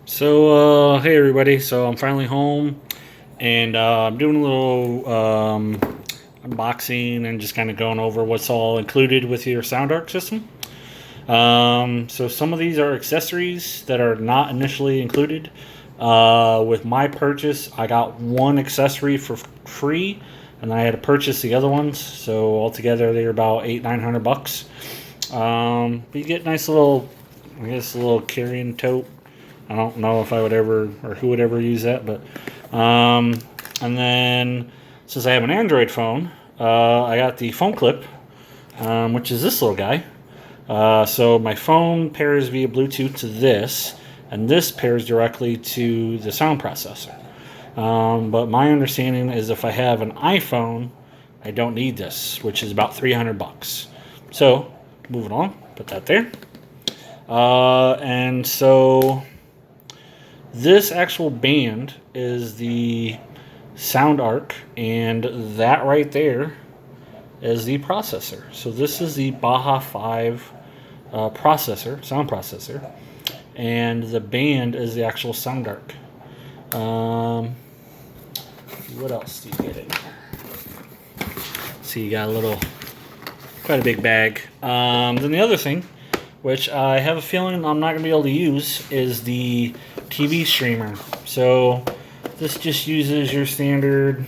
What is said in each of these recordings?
Hey everybody. So I'm finally home, and I'm doing a little unboxing and just kind of going over what's all included with your SoundArc system. So some of these are accessories that are not initially included. With my purchase, I got one accessory for free, and then I had to purchase the other ones. So altogether, they're about $800-900. But you get nice little, I guess, a little carrying tote. I don't know if I would ever or who would ever use that, but and then since I have an Android phone, I got the phone clip, which is this little guy. So my phone pairs via Bluetooth to this, and this pairs directly to the sound processor. But my understanding is if I have an iPhone, I don't need this, which is about $300. So moving on, put that there. And so this actual band is the SoundArc, and that right there is the processor. So this is the Baha 5 processor, sound processor, and the band is the actual SoundArc. What else do you get in here? So you got quite a big bag. Then the other thing, which I have a feeling I'm not going to be able to use, is the TV streamer. So this just uses your standard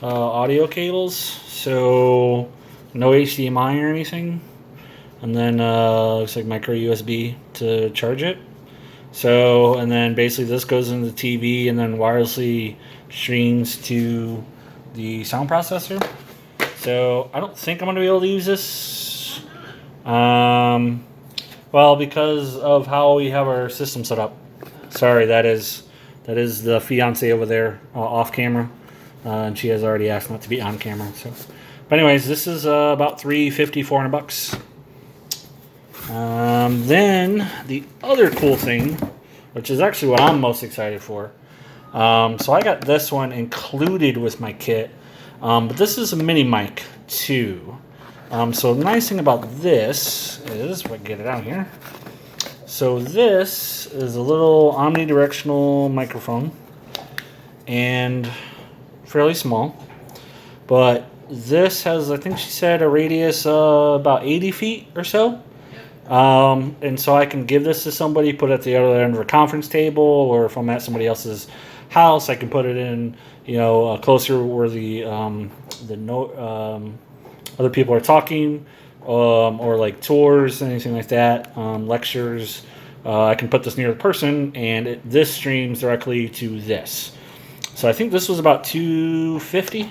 audio cables, so no HDMI or anything, and then looks like micro USB to charge it. So, and then basically this goes into the TV and then wirelessly streams to the sound processor. So I don't think I'm going to be able to use this. Well, because of how we have our system set up. Sorry, that is the fiance over there off camera, and she has already asked not to be on camera. So, but anyways, this is about $350-400. Then the other cool thing, which is actually what I'm most excited for. So I got this one included with my kit, but this is a mini mic too. So the nice thing about this is, if I can get it out here. So this is a little omnidirectional microphone, and fairly small. But this has, I think she said, a radius about 80 feet or so. And so I can give this to somebody, put it at the other end of a conference table, or if I'm at somebody else's house, I can put it in, closer where the other people are talking, or like tours, anything like that, lectures. I can put this near the person, and this streams directly to this. So I think this was about $250,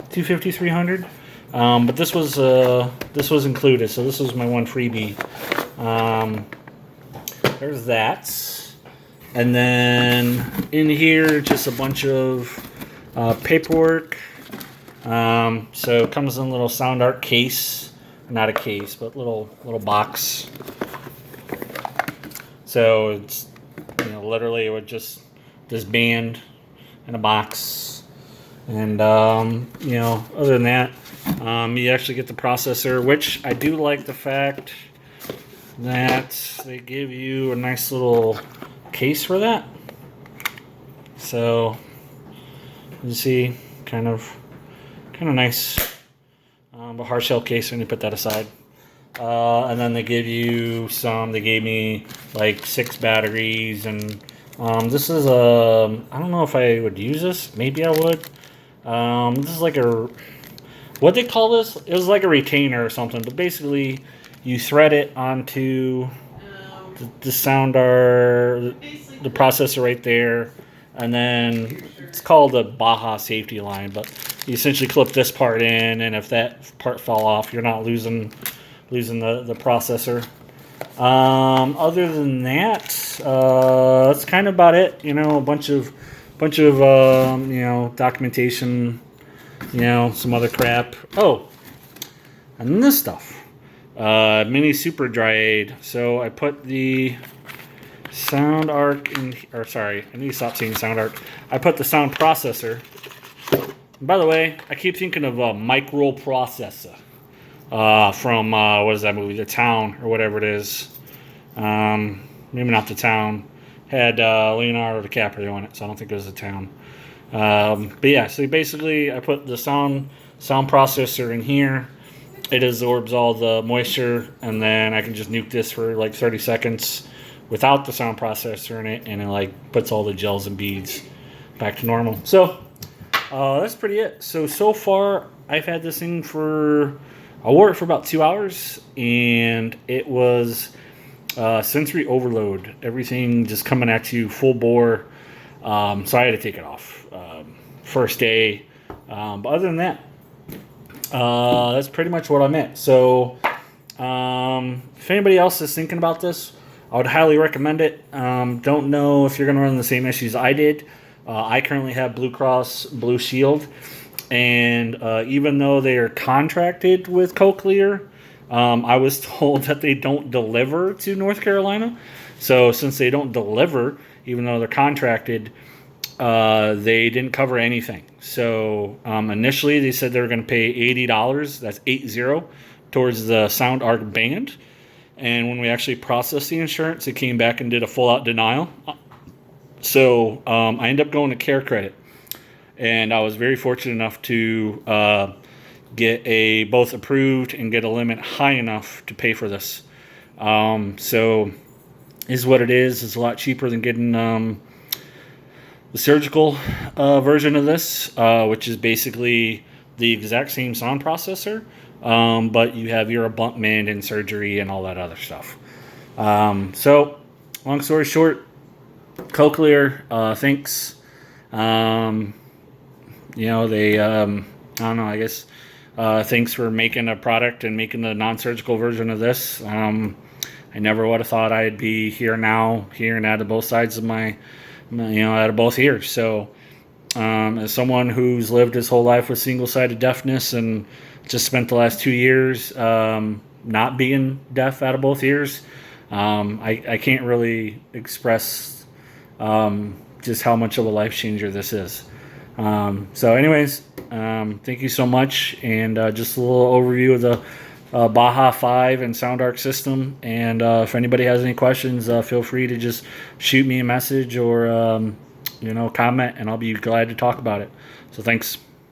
$300. But this was included, so this was my one freebie. There's that, and then in here just a bunch of paperwork. So it comes in a little SoundArc case, not a case, but little box. So it's literally with just this band and a box, and other than that, you actually get the processor, which I do like the fact that they give you a nice little case for that. So you see, kind of nice, a hard shell case, and you put that aside. And then they gave me like 6 batteries, and this is I don't know if I would use this. Maybe I would. This is like what they call this? It was like a retainer or something, but basically you thread it onto the SoundArc, the processor right there, and then it's called a Baha safety line, but you essentially clip this part in, and if that part fell off, you're not losing the processor. Other than that, that's kind of about it. A bunch of documentation, some other crap. Oh, and this stuff, mini super dry aid. So I put the SoundArc in, or sorry, I need to stop saying SoundArc. I put the sound processor. And by the way, I keep thinking of a microprocessor from what is that movie, The Town, or whatever it is. Maybe not The Town. had Leonardo DiCaprio in it, so I don't think it was a town. But yeah, so basically I put the sound processor in here. It absorbs all the moisture, and then I can just nuke this for like 30 seconds without the sound processor in it, and it like puts all the gels and beads back to normal. So that's pretty it. So far I've had this thing I wore it for about 2 hours, and it was sensory overload. Everything just coming at you full bore. So I had to take it off first day. But other than that, that's pretty much what I meant. So if anybody else is thinking about this, I would highly recommend it. Don't know if you're going to run the same issues I did. I currently have Blue Cross Blue Shield, and even though they are contracted with Cochlear, I was told that they don't deliver to North Carolina. So since they don't deliver, even though they're contracted, they didn't cover anything. So initially they said they were going to pay $80, that's 80, towards the SoundArc band. And when we actually processed the insurance, it came back and did a full-out denial. So I ended up going to Care Credit. And I was very fortunate enough to get both approved and get a limit high enough to pay for this. So is what it is. It's a lot cheaper than getting the surgical version of this, which is basically the exact same sound processor, but you have your abutment and surgery and all that other stuff. So long story short, Cochlear thinks, they, I don't know, I guess, thanks for making a product and making the non-surgical version of this. I never would have thought I'd be here now, hearing out of both sides of out of both ears. So, as someone who's lived his whole life with single-sided deafness and just spent the last 2 years not being deaf out of both ears, I can't really express just how much of a life changer this is. So anyways, thank you so much, and just a little overview of the Baha 5 and SoundArc system. And if anybody has any questions, feel free to just shoot me a message or comment, and I'll be glad to talk about it. So thanks.